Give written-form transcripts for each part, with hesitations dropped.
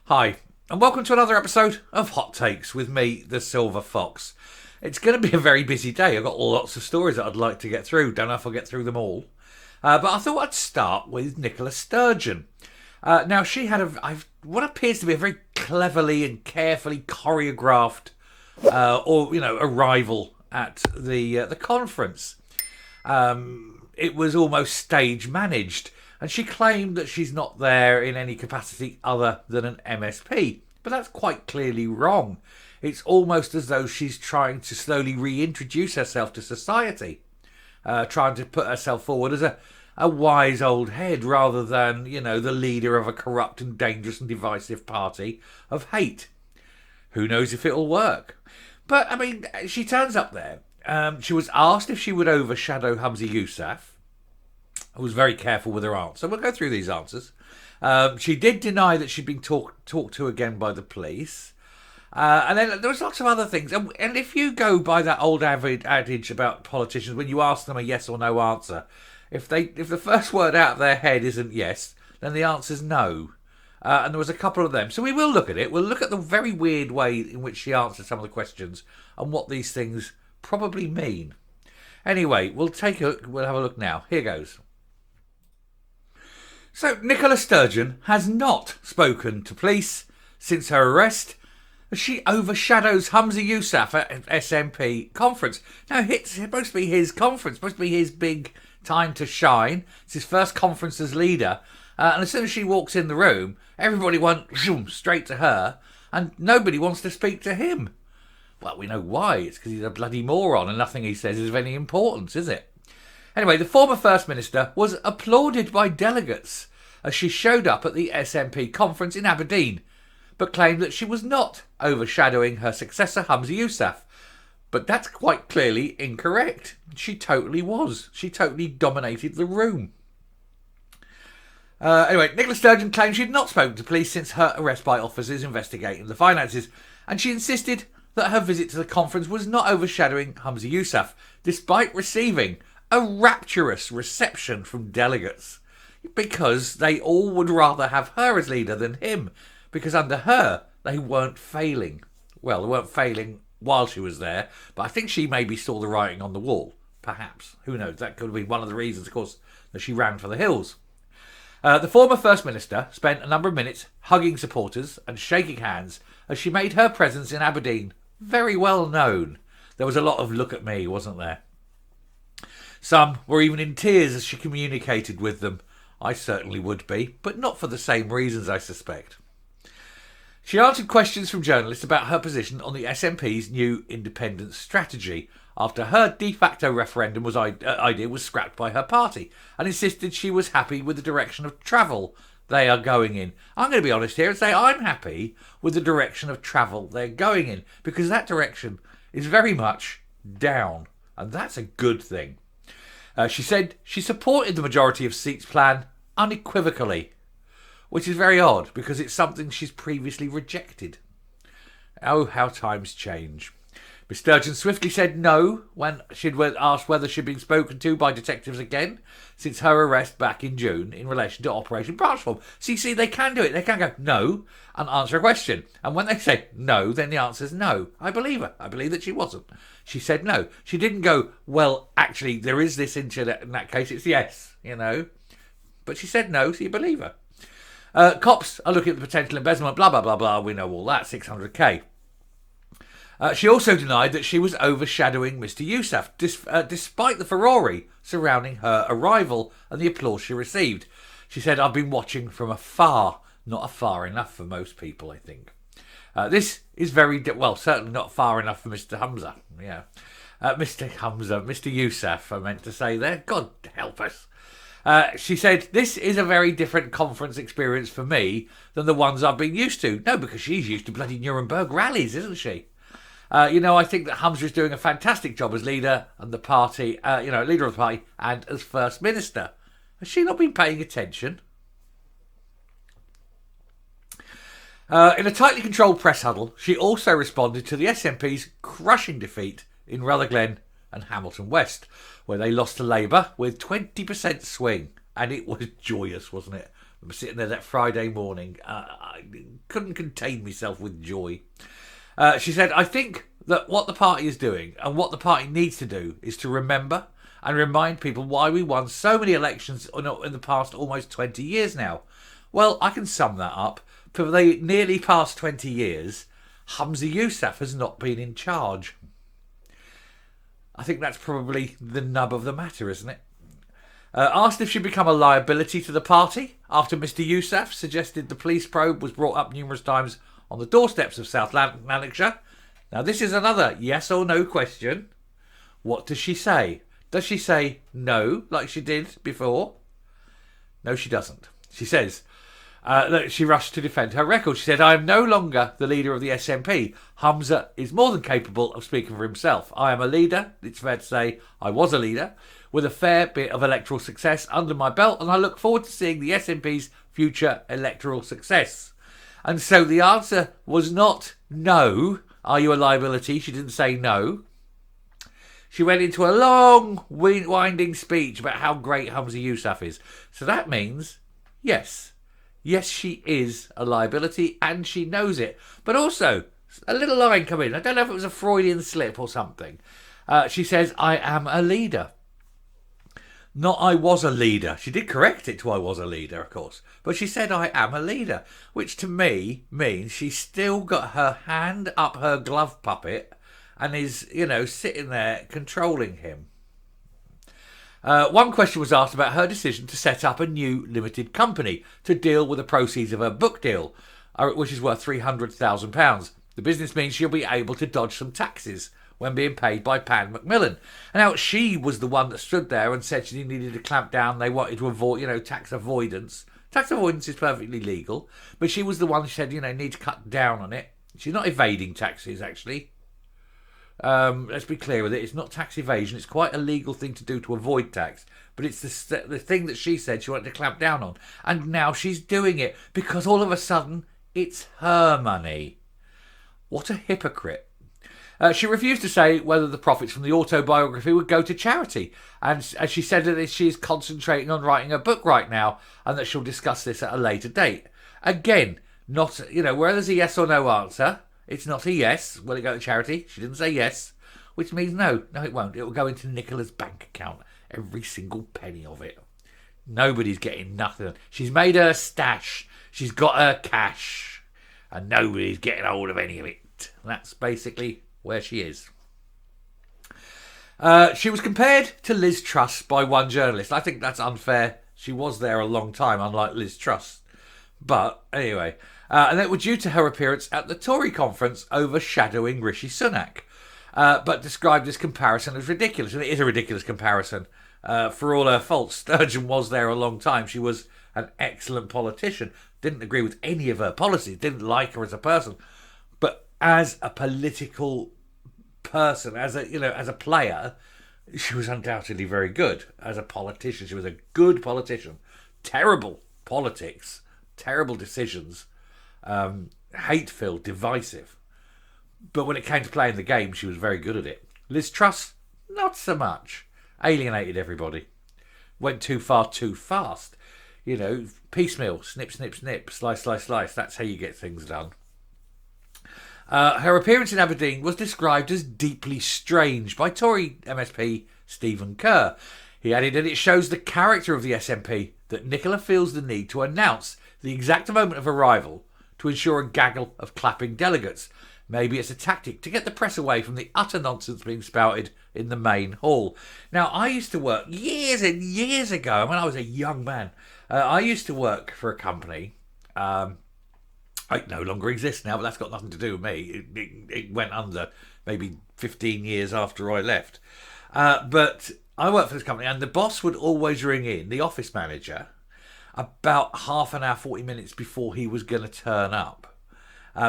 Hi, and welcome to another episode of Hot Takes with me, the Silver Fox. It's going to be a very busy day. I've got lots of stories that I'd like to get through. Don't know if I'll get through them all. But I thought I'd start with Nicola Sturgeon. Now, she had what appears to be a very cleverly and carefully choreographed arrival at the conference. It was almost stage managed, and she claimed that she's not there in any capacity other than an MSP. But that's quite clearly wrong. It's almost as though she's trying to slowly reintroduce herself to society, trying to put herself forward as a wise old head rather than, the leader of a corrupt and dangerous and divisive party of hate. Who knows if it'll work? But, she turns up there. She was asked if she would overshadow Humza Yousaf. I was very careful with her answer. We'll go through these answers. She did deny that she'd been talked to again by the police. And then there was lots of other things. And if you go by that old adage about politicians, when you ask them a yes or no answer, if the first word out of their head isn't yes, then the answer's no. And there was a couple of them. So we will look at it. We'll look at the very weird way in which she answered some of the questions and what these things probably mean. Anyway, we'll have a look now. Here goes. So, Nicola Sturgeon has not spoken to police since her arrest, as she overshadows Humza Yousaf at SNP conference. Now, it's supposed to be his conference, supposed to be his big time to shine. It's his first conference as leader. And as soon as she walks in the room, everybody went straight to her, and nobody wants to speak to him. Well, we know why. It's because he's a bloody moron, and nothing he says is of any importance, is it? Anyway, the former First Minister was applauded by delegates as she showed up at the SNP conference in Aberdeen, but claimed that she was not overshadowing her successor, Humza Yousaf. But that's quite clearly incorrect. She totally was. She totally dominated the room. Anyway, Nicola Sturgeon claimed she'd not spoken to police since her arrest by officers investigating the finances, and she insisted that her visit to the conference was not overshadowing Humza Yousaf, despite receiving a rapturous reception from delegates, because they all would rather have her as leader than him, because under her they weren't failing. Well, they weren't failing while she was there, but I think she maybe saw the writing on the wall, perhaps. Who knows? That could have been one of the reasons, of course, that she ran for the hills. The former First Minister spent a number of minutes hugging supporters and shaking hands as she made her presence in Aberdeen very well known. There was a lot of look at me, wasn't there? Some were even in tears as she communicated with them. I certainly would be, but not for the same reasons, I suspect. She answered questions from journalists about her position on the SNP's new independence strategy after her de facto referendum idea was scrapped by her party, and insisted she was happy with the direction of travel they are going in. I'm going to be honest here and say I'm happy with the direction of travel they're going in, because that direction is very much down, and that's a good thing. She said she supported the majority of seats plan unequivocally, which is very odd because it's something she's previously rejected. Oh, how times change. Miss Sturgeon swiftly said no when she'd asked whether she'd been spoken to by detectives again since her arrest back in June in relation to Operation Branchform. See, they can do it. They can go no and answer a question. And when they say no, then the answer's no. I believe her. I believe that she wasn't. She said no. She didn't go, well, actually, there is this internet. In that case, it's yes, But she said no, so you believe her. Cops are looking at the potential embezzlement, blah, blah, blah, blah. We know all that, 600k. She also denied that she was overshadowing Mr. Yousaf, despite the furore surrounding her arrival and the applause she received. She said, I've been watching from afar, not afar enough for most people, I think. This is certainly not far enough for Mr. Humza. Yeah. Mr. Yousaf, I meant to say there. God help us. She said, this is a very different conference experience for me than the ones I've been used to. No, because she's used to bloody Nuremberg rallies, isn't she? I think that Humza is doing a fantastic job as leader and the party, leader of the party and as First Minister. Has she not been paying attention? In a tightly controlled press huddle, she also responded to the SNP's crushing defeat in Rutherglen and Hamilton West, where they lost to Labour with 20% swing. And it was joyous, wasn't it? I'm sitting there that Friday morning. I couldn't contain myself with joy. She said, I think that what the party is doing and what the party needs to do is to remember and remind people why we won so many elections in the past almost 20 years now. Well, I can sum that up. For the nearly past 20 years, Humza Yousaf has not been in charge. I think that's probably the nub of the matter, isn't it? Asked if she'd become a liability to the party after Mr Yousaf suggested the police probe was brought up numerous times on the doorsteps of South Lanarkshire. Now, this is another yes or no question. What does she say? Does she say no, like she did before? No, she doesn't. She says, she rushed to defend her record. She said, I am no longer the leader of the SNP. Humza is more than capable of speaking for himself. I am a leader. It's fair to say I was a leader with a fair bit of electoral success under my belt, and I look forward to seeing the SNP's future electoral success. And so the answer was not no. Are you a liability? She didn't say no. She went into a long, winding speech about how great Humza Yousaf is. So that means, yes. Yes, she is a liability, and she knows it. But also, a little line come in. I don't know if it was a Freudian slip or something. She says, I am a leader. Not I was a leader. She did correct it to I was a leader, of course. But she said I am a leader, which to me means she's still got her hand up her glove puppet and is, sitting there controlling him. One question was asked about her decision to set up a new limited company to deal with the proceeds of her book deal, which is worth £300,000. The business means she'll be able to dodge some taxes when being paid by Pan Macmillan. And now she was the one that stood there and said she needed to clamp down. They wanted to avoid, tax avoidance. Tax avoidance is perfectly legal, but she was the one who said, need to cut down on it. She's not evading taxes, actually. Let's be clear with it. It's not tax evasion. It's quite a legal thing to do to avoid tax. But it's the thing that she said she wanted to clamp down on. And now she's doing it because all of a sudden it's her money. What a hypocrite. She refused to say whether the profits from the autobiography would go to charity. And as she said that she's concentrating on writing a book right now and that she'll discuss this at a later date. Again, not, where there's a yes or no answer, it's not a yes. Will it go to charity? She didn't say yes, which means no. No, it won't. It will go into Nicola's bank account. Every single penny of it. Nobody's getting nothing. She's made her stash. She's got her cash. And nobody's getting hold of any of it. That's basically where she is. She was compared to Liz Truss by one journalist. I think that's unfair. She was there a long time, unlike Liz Truss. But anyway, and that was due to her appearance at the Tory conference overshadowing Rishi Sunak. But described this comparison as ridiculous. And it is a ridiculous comparison. For all her faults, Sturgeon was there a long time. She was an excellent politician. Didn't agree with any of her policies. Didn't like her as a person. But as a political person, as a player, she was undoubtedly very good. As a politician, she was a good politician. Terrible politics, terrible decisions, hate-filled, divisive. But when it came to playing the game, she was very good at it. Liz Truss, not so much. Alienated everybody. Went too far too fast. Piecemeal, snip, snip, snip, slice, slice, slice. That's how you get things done. Her appearance in Aberdeen was described as deeply strange by Tory MSP Stephen Kerr. He added that it shows the character of the SNP that Nicola feels the need to announce the exact moment of arrival to ensure a gaggle of clapping delegates. Maybe it's a tactic to get the press away from the utter nonsense being spouted in the main hall. Now, I used to work years and years ago, when I was a young man, I used to work for a company. It no longer exists now, but that's got nothing to do with me. It went under maybe 15 years after I left. But I worked for this company, and the boss would always ring in, the office manager, about half an hour, 40 minutes before he was going to turn up.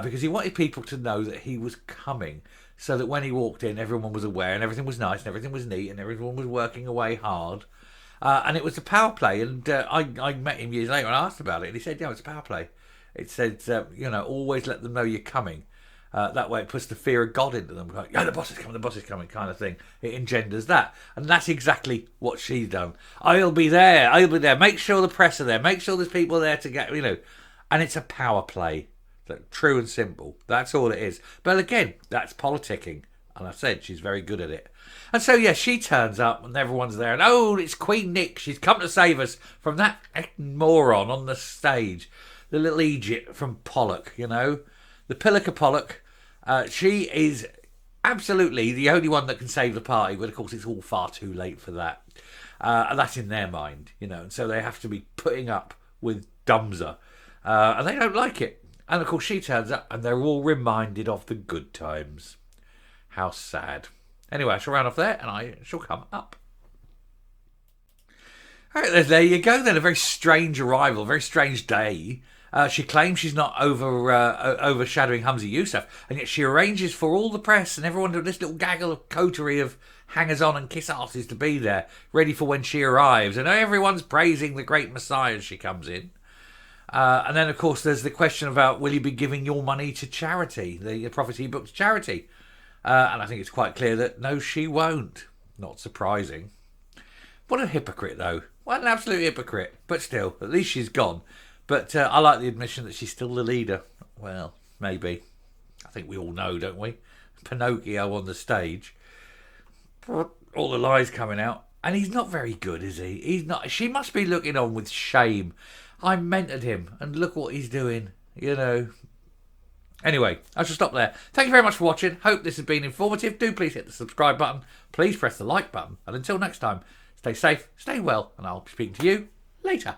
Because he wanted people to know that he was coming, so that when he walked in, everyone was aware, and everything was nice, and everything was neat, and everyone was working away hard. And it was a power play, and I met him years later and I asked about it, and he said, it's a power play. It said, always let them know you're coming. That way it puts the fear of God into them. Like, yeah, the boss is coming kind of thing. It engenders that. And that's exactly what she's done. I'll be there. Make sure the press are there. Make sure there's people there to get, And it's a power play. True and simple. That's all it is. But again, that's politicking. And I said she's very good at it. And so, yeah, she turns up and everyone's there. And, oh, it's Queen Nick. She's come to save us from that moron on the stage. The little Egypt from Pollock, The Pillar Pollock. She is absolutely the only one that can save the party. But, of course, it's all far too late for that. And that's in their mind, And so they have to be putting up with Dumza. And they don't like it. And, of course, she turns up and they're all reminded of the good times. How sad. Anyway, I shall round off there and I shall come up. All right, there you go then. A very strange arrival, a very strange day. She claims she's not overshadowing Humza Yousaf, and yet she arranges for all the press and everyone, this little gaggle of coterie of hangers-on and kiss-asses to be there, ready for when she arrives. And everyone's praising the great Messiah as she comes in. And then, of course, there's the question about, will you be giving your money to charity, the profits he booked to charity? And I think it's quite clear that no, she won't. Not surprising. What a hypocrite, though. What an absolute hypocrite. But still, at least she's gone. But I like the admission that she's still the leader. Well, maybe. I think we all know, don't we? Pinocchio on the stage. All the lies coming out. And he's not very good, is he? He's not. She must be looking on with shame. I mentored him, and look what he's doing, Anyway, I shall stop there. Thank you very much for watching. Hope this has been informative. Do please hit the subscribe button. Please press the like button. And until next time, stay safe, stay well, and I'll be speaking to you later.